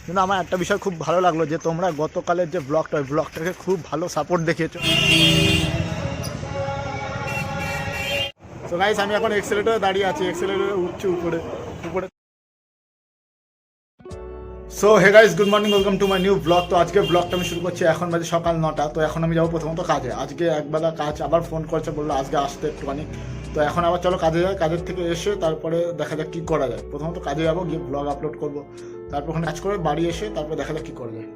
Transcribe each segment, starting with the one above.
কিন্তু আমার একটা বিষয় খুব ভালো লাগলো যে তোমরা গতকালের যে ব্লগটা, ওই ব্লগটাকে খুব ভালো সাপোর্ট দেখিয়েছো। তো গাইস আমি এখন এক্সেলেটরে দাঁড়িয়ে আছি, এক্সেলেটরে উঠছি উপরে। So hey guys, good morning, welcome to my new blog. তো আজকে ব্লগটা আমি শুরু করছি, এখন বাজে সকাল 9টা। তো এখন আমি যাবো প্রথমত কাজে। আজকে একবেলা কাজ, আবার ফোন করছে, বললো আজকে আসতে একটুখানি। তো এখন আবার চলো কাজে যাই। কাজের থেকে এসে তারপরে দেখা যাক কী করা যায়। প্রথমত কাজে যাবো, গিয়ে ব্লগ আপলোড করবো, তারপর ওখানে কাজ করে বাড়ি এসে তারপর দেখা যাক কী করা যায়।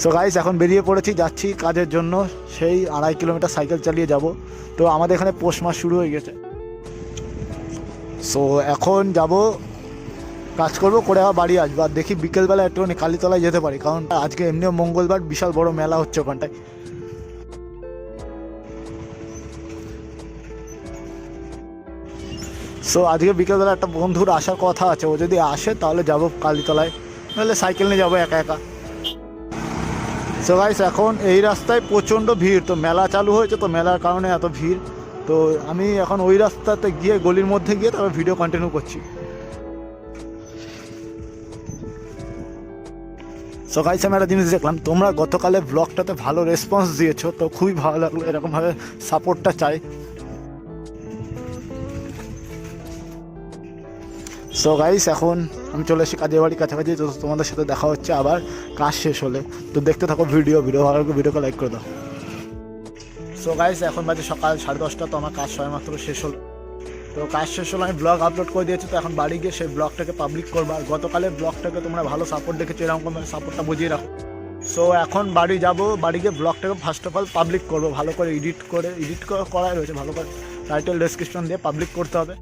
সো গাইস এখন বেরিয়ে পড়েছি, যাচ্ছি কাজের জন্য। সেই 2.5 কিলোমিটার সাইকেল চালিয়ে যাব। তো আমাদের এখানে পৌষ মাস শুরু হয়ে গেছে। সো এখন যাব, কাজ করবো, করে আবার বাড়ি আসবো। আর দেখি বিকেলবেলা একটুখানি কালীতলায় যেতে পারি, কারণ আজকে এমনিও মঙ্গলবার, বিশাল বড় মেলা হচ্ছে ওখানটায়। সো আজকে বিকেলবেলা একটা বন্ধুর আসার কথা আছে, ও যদি আসে তাহলে যাব কালীতলায়, নাহলে সাইকেল নিয়ে যাবো একা একা। সো গাইস এখন এই রাস্তায় প্রচণ্ড ভিড়, তো মেলা চালু হয়েছে, তো মেলার কারণে এত ভিড়। তো আমি এখন ওই রাস্তাতে গিয়ে, গলির মধ্যে গিয়ে তারপর ভিডিও কন্টিনিউ করছি। সো গাইস আমি একটা জিনিস দেখলাম, তোমরা গতকালে ব্লগটাতে ভালো রেসপন্স দিয়েছো, তো খুবই ভালো লাগলো। এরকমভাবে সাপোর্টটা চাই। সো গাইস এখন আমি চলে এসেছি কাজের বাড়ির কাছাকাছি। তো তোমাদের সাথে দেখা হচ্ছে আবার কাজ শেষ হলে। তো দেখতে থাকো ভিডিও ভালো লাগবে, ভিডিওকে লাইক করে দাও। সো গাইস এখন বাজে সকাল 10:30। তো আমার কাজ সবেমাত্র শেষ হলো। তো কাজ শেষ হলো, আমি ব্লগ আপলোড করে দিয়েছি। তো এখন বাড়ি গিয়ে সেই ব্লগটাকে পাবলিক করবো। আর গতকালের ব্লগটাকে তোমরা ভালো সাপোর্ট দেখেছো, এরকম সাপোর্টটা বুঝিয়ে রাখো। সো এখন বাড়ি যাব, বাড়ি গিয়ে ব্লগটাকে ফার্স্ট অফ অল পাবলিক করবো, ভালো করে এডিট করাই রয়েছে, ভালো করে টাইটেল ডেসক্রিপশন দিয়ে পাবলিক করতে হবে।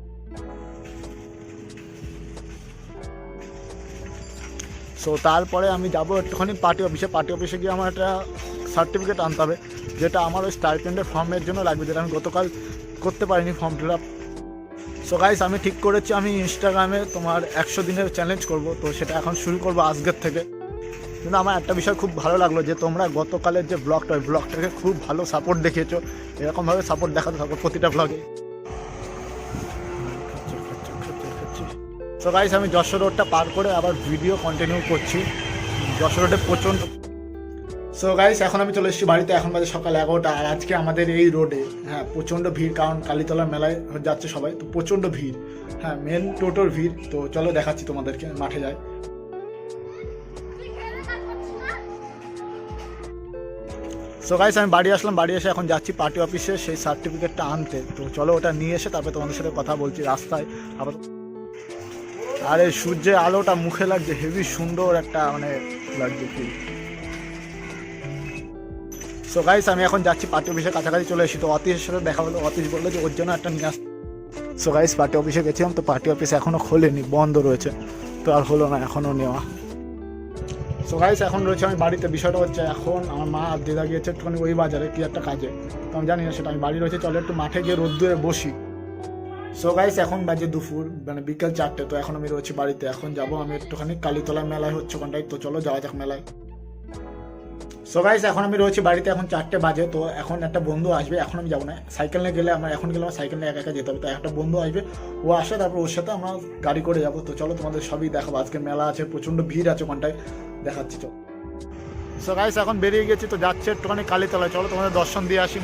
সো তারপরে আমি যাব একটুখানি পার্টি অফিসে গিয়ে আমার একটা সার্টিফিকেট আনতে হবে, যেটা আমার ওই স্টাইপেন্ডের ফর্মের জন্য লাগবে, যেটা আমি গতকাল করতে পারিনি, form fill up. So guys আমি ঠিক করেছি, আমি ইনস্টাগ্রামে তোমার 100 দিনের চ্যালেঞ্জ করব। তো সেটা এখন শুরু করবো আজকের থেকে। কিন্তু আমার একটা বিষয় খুব ভালো লাগলো যে তোমরা গতকালের যে ব্লগটা, ওই ব্লগটাকে খুব ভালো সাপোর্ট দেখিয়েছো। এরকমভাবে সাপোর্ট দেখাতে থাকো প্রতিটা ব্লগে। সো গাইস আমি যশোর রোডটা পার করে আবার ভিডিও কন্টিনিউ করছি। যশোর রোডে প্রচণ্ড। সো গাইস এখন আমি চলে এসেছি বাড়িতে, এখন বাজে সকাল 11টা। আর আজকে আমাদের এই রোডে প্রচণ্ড ভিড়, কারণ কালীতলা মেলায় যাচ্ছে সবাই, তো প্রচণ্ড ভিড়। মেন টোটোর ভিড়। তো চলো দেখাচ্ছি তোমাদেরকে, মাঠে যাই। সো গাইস আমি বাড়ি আসলাম, বাড়ি এসে এখন যাচ্ছি পার্টি অফিসে সেই সার্টিফিকেটটা আনতে। তো চলো ওটা নিয়ে এসে তারপরে তোমাদের সাথে কথা বলছি রাস্তায় আবার। আর এই সূর্যের আলোটা মুখে লাগছে, হেভি সুন্দর একটা লাগছে ফিল। সো গাইস আমি এখন যাচ্ছি পার্টি অফিসের কাছাকাছি চলে এসেছি। তো অতীশের সাথে দেখা হলো, অতীশ বললো যে ওর জন্য একটা নিয়ে আসতে। সো গাইস পার্টি অফিসে গেছিলাম, তো পার্টি অফিস এখনও খোলেনি, বন্ধ রয়েছে। তো আর হলো না এখনও নেওয়া। সো গাইস এখন রয়েছে আমি বাড়িতে। বিষয়টা হচ্ছে এখন আমার মা আর দিদা গিয়েছে একটুখানি ওই বাজারে কি একটা কাজে, তো আমি জানি না সেটা। আমি বাড়ি রয়েছে, চলো একটু মাঠে গিয়ে রোদ্দুরে বসি। সো গাইস এখন বাজে দুপুর, বিকেল 4টে। তো এখন আমি রয়েছি বাড়িতে, এখন যাবো আমি একটুখানি কালীতলা মেলায় হচ্ছে ওখানটায়। তো চলো যাওয়া যাক মেলায়। সো গাইস এখন আমি রয়েছি বাড়িতে, এখন 4টে বাজে। তো এখন একটা বন্ধু আসবে, এখন আমি যাবো না, সাইকেল নিয়ে গেলে আমার সাইকেল নিয়ে একা একা যেতে হবে। তো একটা বন্ধু আসবে, ও আসে, তারপর ওর সাথে আমরা গাড়ি করে যাবো। তো চলো তোমাদের সবই দেখাবো। আজকে মেলা আছে, প্রচণ্ড ভিড় আছে ওখানটায়, দেখাচ্ছি চলো। সো গাইস এখন বেরিয়ে গেছি, তো যাচ্ছে একটুখানি কালীতলায়। চলো তোমাদের দর্শন দিয়ে আসি।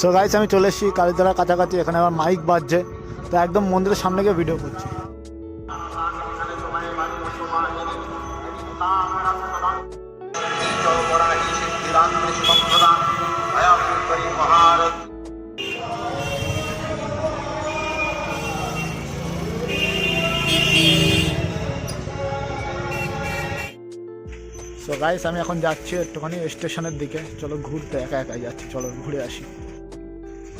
সো গাইস আমি চলে এসেছি কালীতলার কাছাকাছি, এখানে আমার মাইক বাজছে। তো একদম মন্দিরের সামনে গিয়ে ভিডিও করছি। সো গাইস আমি এখন যাচ্ছি একটুখানি স্টেশনের দিকে, চলো ঘুরতে, একা একাই যাচ্ছি, চলো ঘুরে আসি।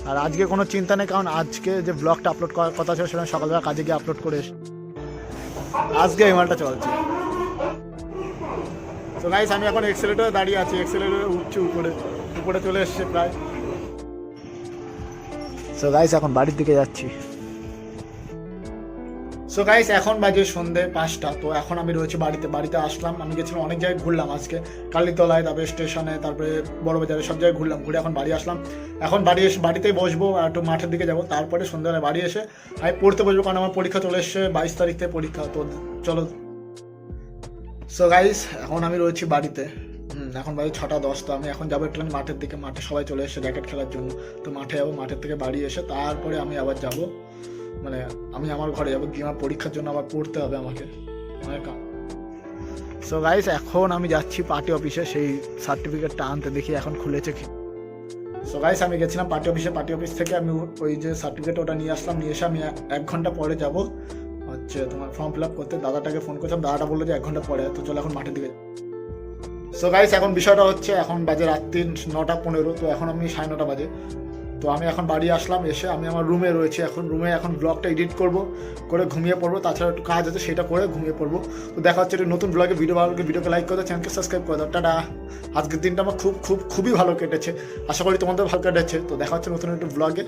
আর আজকে কোনো চিন্তা নেই, কারণ আজকে যে ব্লগটা আপলোড করার কথা ছিল সেটা সকালবেলা কাজে গিয়ে আপলোড করে এসে আজকে এই মালটা চলছে। তো গাইস আমি এখন এক্সেলেটরে দাঁড়িয়ে আছি, এক্সেলেটরে উঠছি উপরে চলে এসছে প্রায়। সো গাইস এখন বাড়ির দিকে যাচ্ছি। সো গাইস এখন বাজে সন্ধ্যে 5টা। তো এখন আমি রয়েছি বাড়িতে আসলাম। আমি গেছিলাম অনেক জায়গায় ঘুরলাম আজকে, কালীতলায়, তারপরে স্টেশনে, তারপরে বড় বাজারে, সব জায়গায় ঘুরে এখন বাড়ি আসলাম। এখন বাড়ি এসে বাড়িতেই বসবো আর একটু মাঠের দিকে যাবো, তারপরে সন্ধ্যাবেলায় বাড়ি এসে আমি পড়তে বসবো, কারণ আমার পরীক্ষা চলে এসছে, 22 তারিখ থেকে পরীক্ষা। তো চলো। সো গাইস এখন আমি রয়েছি বাড়িতে। এখন বাজে 6টা 10। তো আমি এখন যাবো একটু মাঠের দিকে। মাঠে সবাই চলে এসেছে র্যাকেট খেলার জন্য। তো মাঠে যাবো, মাঠের থেকে বাড়ি এসে তারপরে আমি আবার যাব, মানে আমি আমার ঘরে যাবো, গিয়ে আমার পরীক্ষার জন্য আবার পড়তে হবে আমাকে অনেক কাম। সো গাইস এখন আমি যাচ্ছি পার্টি অফিসে সেই সার্টিফিকেটটা আনতে, দেখি এখন খুলেছে কি। সো গাইস আমি গেছিলাম পার্টি অফিসে, পার্টি অফিস থেকে আমি ওই যে সার্টিফিকেট ওটা নিয়ে আসলাম। নিয়ে এসে আমি 1 ঘন্টা পরে যাব হচ্ছে তোমার ফর্ম ফিল আপ করতে। দাদাটাকে ফোন করছিলাম, দাদাটা বললো যে 1 ঘন্টা পরে। তো চলো এখন মাঠের দিকে। সো গাইস এখন বিষয়টা হচ্ছে এখন বাজে রাত্রি 9টা 15। তো এখন আমি 9:30 বাজে। তো আমি এখন বাড়ি আসলাম, এসে আমি আমার রুমে রয়েছি। এখন ব্লগটা এডিট করে ঘুমিয়ে পড়বো। তাছাড়া একটু কাজ আছে, সেটা করে ঘুমিয়ে পড়বো। তো দেখা হচ্ছে একটু নতুন ব্লগে। ভিডিওকে লাইক করে দাও, চ্যানেলকে সাবস্ক্রাইব করে দাও। টাটা। আজকের দিনটা আমার খুবই ভালো কেটেছে, আশা করি তোমাদের ভালো কেটেছে। তো দেখা হচ্ছে নতুন একটু ব্লগে।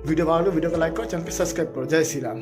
ভিডিওকে লাইক করো, চ্যানেলকে সাবস্ক্রাইব করো। জয় শ্রীরাম।